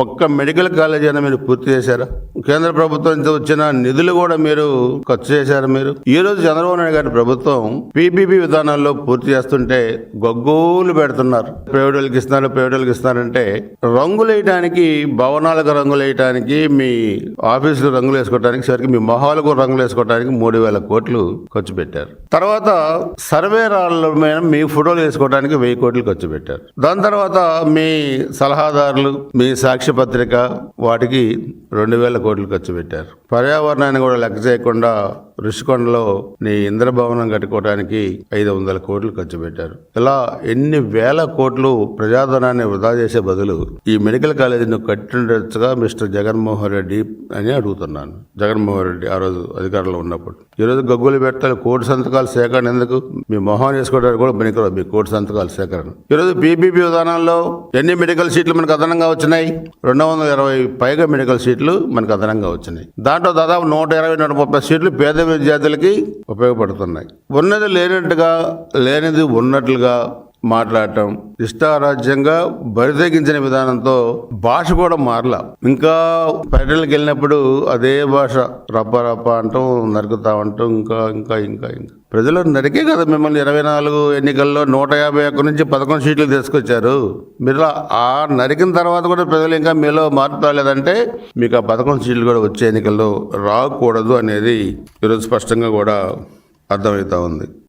ఒక్క medical college అయినా మీరు పూర్తి చేశారా? కేంద్ర ప్రభుత్వం నుంచి వచ్చిన నిధులు కూడా మీరు ఖర్చు చేశారా? మీరు ఈ రోజు చంద్రబాబు నాయుడు గారి ప్రభుత్వం పీపీపీ విధానాల్లో పూర్తి చేస్తుంటే గగ్గోలు పెడుతున్నారు. ప్రైవేటులకు ఇస్తున్నారంటే రంగులు వేయడానికి, భవనాలకు రంగులు వేయడానికి, మీ ఆఫీసులు రంగులు వేసుకోవడానికి, సరికి మీ మొహాలకు రంగులు వేసుకోవడానికి 3,000 కోట్లు ఖర్చు పెట్టారు. తర్వాత సర్వే రాళ్ళ మీద మీ ఫోటోలు వేసుకోవడానికి 1,000 కోట్లు ఖర్చు పెట్టారు. దాని తర్వాత మీ సలహాదారులు, మీ సాక్షి పత్రిక, వాటికి 2,000 కోట్లు ఖర్చు పెట్టారు. పర్యావరణాన్ని కూడా లెక్క చేయకుండా ఋషికొండలో నీ ఇంద్రభవనం కట్టుకోవడానికి 500 కోట్లు ఖర్చు పెట్టారు. ఇలా ఎన్ని వేల కోట్లు ప్రజాధనాన్ని వృధా చేసే బదులు ఈ మెడికల్ కాలేజీని కట్టిండొచ్చుగా మిస్టర్ జగన్మోహన్ రెడ్డి అని అడుగుతున్నాను. జగన్మోహన్ రెడ్డి ఆ రోజు అధికారంలో ఉన్నప్పుడు. ఈరోజు గగ్గులు పెట్టాలి, కోటి సంతకాల సేకరణ ఎందుకు? మీ మొహం చేసుకోవడానికి కూడా పనికిరాదు మీ కోటి సంతకాల సేకరణ. ఈరోజు పీపీపీ విధానంలో ఎన్ని మెడికల్ సీట్లు మనకు అదనంగా వచ్చినాయి? 220 పైగా మెడికల్ సీట్లు మనకు అదనంగా వచ్చినాయి. దాంట్లో దాదాపు 120-130 సీట్లు పేద విద్యార్థులకి ఉపయోగపడుతున్నాయి. ఉన్నది లేనట్టుగా, లేనిది ఉన్నట్లుగా మాట్లాడటం, ఇష్టారాజ్యంగా బరితెగించిన విధానంతో భాష కూడా మారలా. ఇంకా పర్యటనకి వెళ్ళినప్పుడు అదే భాష రప్ప అంటాం, నరుకుతా అంటాం. ఇంకా ఇంకా ఇంకా ఇంకా ప్రజలు నరికే కదా మిమ్మల్ని 24 ఎన్నికల్లో 151 నుంచి 11 సీట్లు తీసుకొచ్చారు. మీరు ఆ నరికిన తర్వాత కూడా ప్రజలు ఇంకా మీలో మార్పు రాలేదంటే మీకు ఆ 11 సీట్లు కూడా వచ్చే ఎన్నికల్లో రాకూడదు అనేది ఈరోజు స్పష్టంగా కూడా అర్థమవుతా ఉంది.